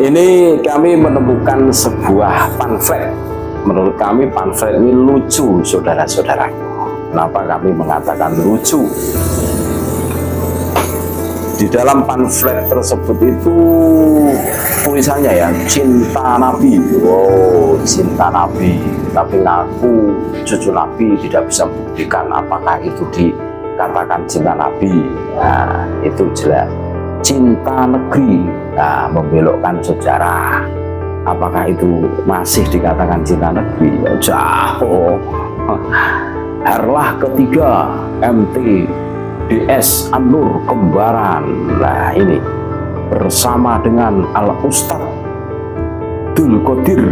Ini kami menemukan sebuah pamflet. Menurut kami pamflet ini lucu, saudara-saudaraku. Kenapa kami mengatakan lucu? Di dalam pamflet tersebut itu tulisannya ya, cinta Nabi. Wow, cinta Nabi. Tapi ngaku cucu Nabi tidak bisa buktikan apakah itu dikatakan cinta Nabi. Nah, itu jelas. Cinta negeri, nah, membelokkan sejarah. Apakah itu masih dikatakan cinta negeri? Ya, jauh. Herlah ketiga MT DS An-Nur Kembaran. Nah ini bersama dengan Al Ustad Dul Qadir.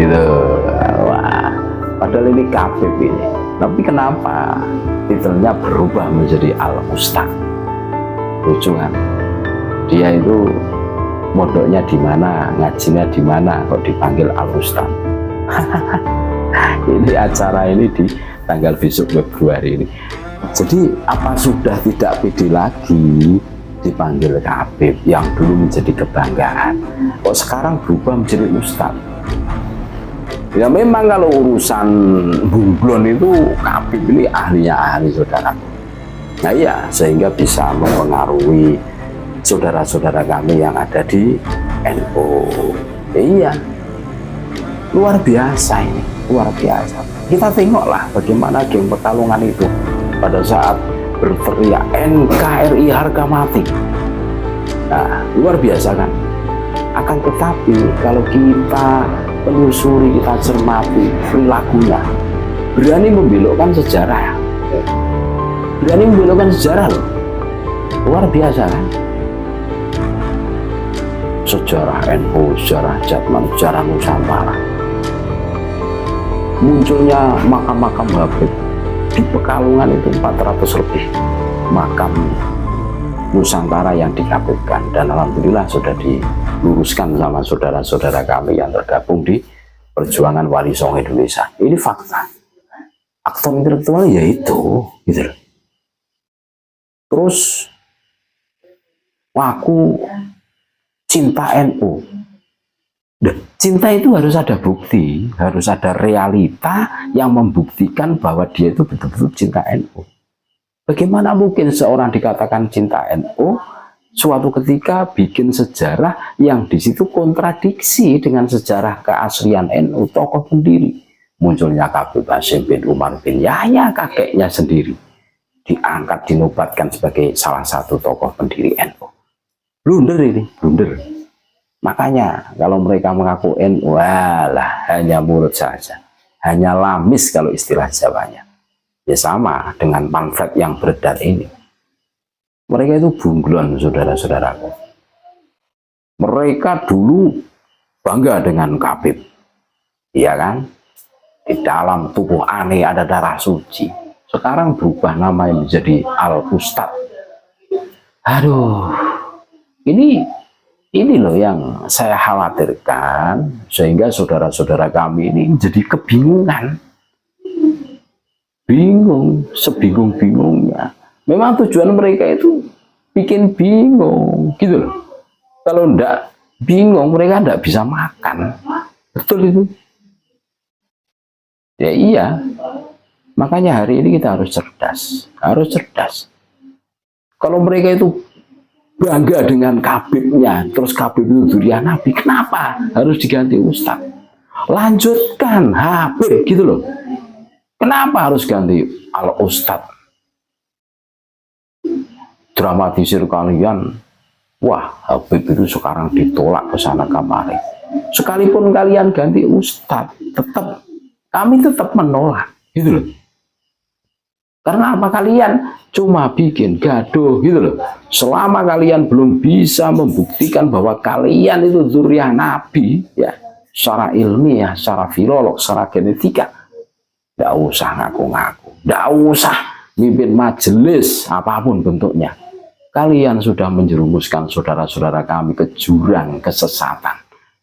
Itu, wah, padahal ini Habib ini. Tapi kenapa titelnya berubah menjadi Al Ustad? Lucu kan? Dia itu mondoknya di mana, ngajinya di mana, kok dipanggil Al Ustad? Ini acara ini di tanggal besok Februari ini. Jadi apa sudah tidak pede lagi dipanggil Habib yang dulu menjadi kebanggaan, kok sekarang berubah menjadi Ustad? Ya memang kalau urusan bunglon itu Habib ini ahli, saudara. Nah iya, sehingga bisa mempengaruhi saudara-saudara kami yang ada di NU. Iya, luar biasa ini, luar biasa. Kita tengoklah bagaimana geng Pekalongan itu pada saat berteriak NKRI harga mati. Nah, luar biasa kan? Akan tetapi kalau kita telusuri, kita cermati perilakunya, berani membelokkan sejarah. Berani membelokkan sejarah loh. Luar biasa kan? Sejarah NU, sejarah Jatman, sejarah Nusantara. Munculnya makam-makam Habib di Pekalongan itu 400 lebih makam Nusantara yang dikabulkan, dan alhamdulillah sudah diluruskan sama saudara-saudara kami yang tergabung di perjuangan Wali Songo Indonesia. Ini fakta. Aktor intelektual yaitu gitu loh. Terus aku cinta NU. Cinta itu harus ada bukti, harus ada realita yang membuktikan bahwa dia itu betul-betul cinta NU. Bagaimana mungkin seorang dikatakan cinta NU, suatu ketika bikin sejarah yang di situ kontradiksi dengan sejarah keaslian NU, tokoh pendiri. Munculnya Habib Hasyim bin Umar bin Yahya, kakeknya sendiri, diangkat, dinobatkan sebagai salah satu tokoh pendiri NU. Blunder ini, blunder. Makanya kalau mereka mengaku NU, walah, hanya mulut saja, hanya lamis kalau istilah Jawanya. Ya sama dengan pamflet yang beredar ini. Mereka itu bunglon, saudara-saudaraku. Mereka dulu bangga dengan Habib, iya kan? Di dalam tubuh aneh ada darah suci. Sekarang berubah nama menjadi Al Ustad. Aduh, ini loh yang saya khawatirkan, sehingga saudara-saudara kami ini menjadi kebingungan. Bingung, sebingung-bingungnya. Memang tujuan mereka itu bikin bingung, gitu loh. Kalau enggak bingung, mereka enggak bisa makan. Betul itu? Ya iya. Makanya hari ini kita harus cerdas, harus cerdas. Kalau mereka itu bangga dengan Habibnya, terus Habib itu durian Nabi, kenapa harus diganti Ustad? Lanjutkan Habib, gitu loh. Kenapa harus ganti Al Ustad? Dramatisir kalian, wah Habib itu sekarang ditolak ke sana kemari. Sekalipun kalian ganti Ustad, kami tetap menolak, gitu loh. Karena apa? Kalian cuma bikin gaduh, gitu loh. Selama kalian belum bisa membuktikan bahwa kalian itu dzurriyyah Nabi, ya, secara ilmiah, secara filolog, secara genetika, tidak usah ngaku-ngaku, tidak usah mimpin majelis apapun bentuknya. Kalian sudah menjerumuskan saudara-saudara kami ke jurang kesesatan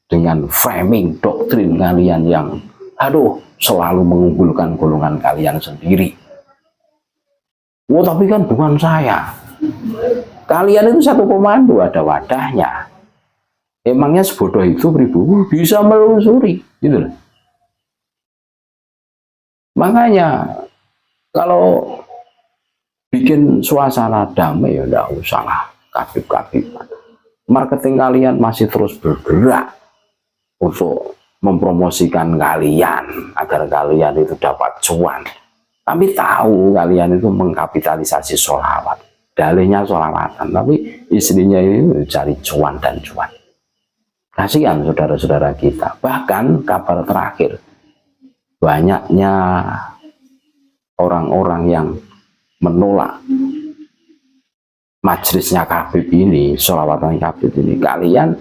dengan framing doktrin kalian yang, aduh, selalu mengunggulkan golongan kalian sendiri. Oh, tapi kan bukan saya. Kalian itu satu komando, ada wadahnya. Emangnya sebodoh itu pribumi bisa menelusuri, gitu loh. Makanya kalau bikin suasana damai ya enggak usah lah kabib-kabiban. Marketing kalian masih terus bergerak untuk mempromosikan kalian agar kalian itu dapat cuan. Kami tahu kalian itu mengkapitalisasi sholawat, dalihnya sholawatan, tapi istrinya ini cari cuan dan cuan. Kasihan saudara-saudara kita. Bahkan kabar terakhir, banyaknya orang-orang yang menolak majelisnya Habib ini, sholawatan Habib ini, kalian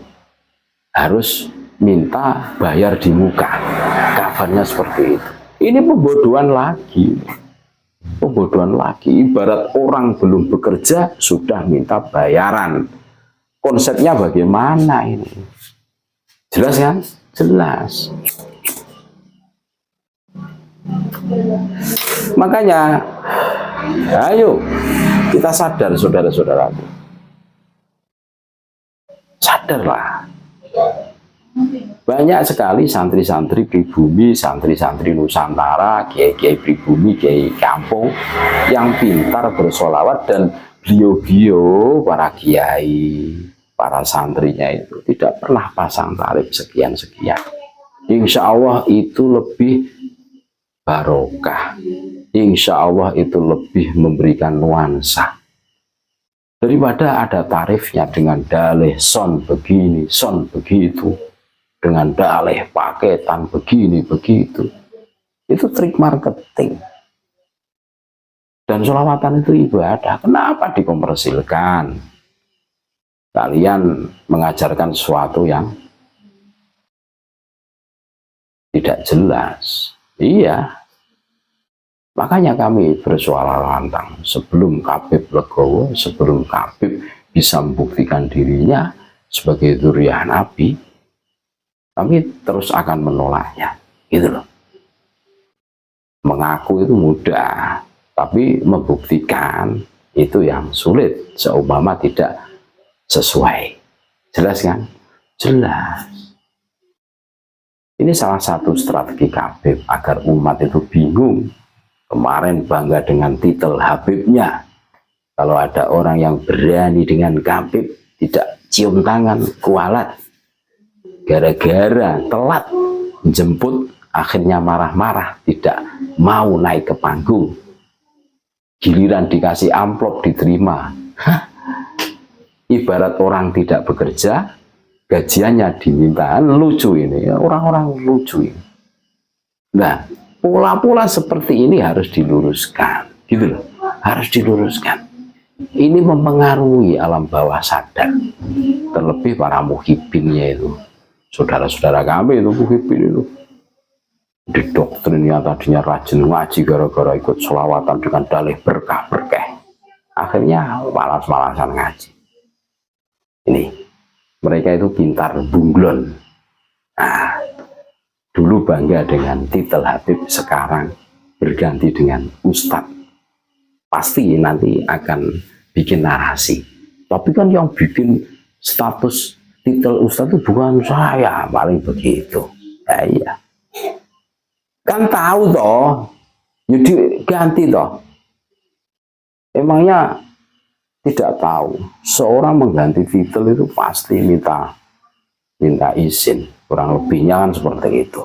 harus minta bayar di muka. Kabarnya seperti itu. Ini pembodohan lagi. Pembodohan lagi. Ibarat orang belum bekerja sudah minta bayaran. Konsepnya bagaimana ini? Jelas kan? Jelas. Makanya, ayo kita sadar saudara-saudaraku. Sadarlah. Banyak sekali santri-santri pribumi, santri-santri Nusantara, kiai-kiai pribumi, kiai kampung yang pintar bersolawat, dan beliau-beliau para kiai, para santrinya itu tidak pernah pasang tarif sekian-sekian. Insya Allah itu lebih barokah. Insya Allah itu lebih memberikan nuansa daripada ada tarifnya dengan dalih son begini, son begitu, dengan dalih paketan begini begitu. Itu trik marketing. Dan sholawatan itu ibadah. Kenapa dikomersilkan? Kalian mengajarkan sesuatu yang tidak jelas. Iya. Makanya kami bersuara lantang, sebelum Habib legowo, sebelum Habib bisa membuktikan dirinya sebagai dzurriyyah Nabi, kami terus akan menolaknya, gitu loh. Mengaku itu mudah, tapi membuktikan itu yang sulit, seumpama tidak sesuai. Jelas kan? Jelas. Ini salah satu strategi Habib agar umat itu bingung. Kemarin bangga dengan titel Habibnya. Kalau ada orang yang berani dengan Habib, tidak cium tangan, kualat. Gara-gara telat jemput, akhirnya marah-marah, tidak mau naik ke panggung. Giliran dikasih amplop diterima. Hah? Ibarat orang tidak bekerja, gajiannya diminta. Lucu ini, orang-orang lucu ini. Nah, pola-pola seperti ini harus diluruskan, gitu loh, harus diluruskan. Ini mempengaruhi alam bawah sadar, terlebih para muhibinnya itu, saudara-saudara kami itu muhibin itu, didoktrinnya tadinya rajin ngaji gara-gara ikut sholawatan dengan dalih berkah-berkah, akhirnya malas-malasan ngaji. Ini mereka itu pintar bunglon. Nah, dulu bangga dengan titel Habib, sekarang berganti dengan Ustadz. Pasti nanti akan bikin narasi. Tapi kan yang bikin status titel Ustadz itu bukan saya, paling begitu. Ya, iya. Kan tahu toh, jadi ganti toh. Emangnya tidak tahu, seorang mengganti titel itu pasti minta izin. Kurang lebihnya kan seperti itu.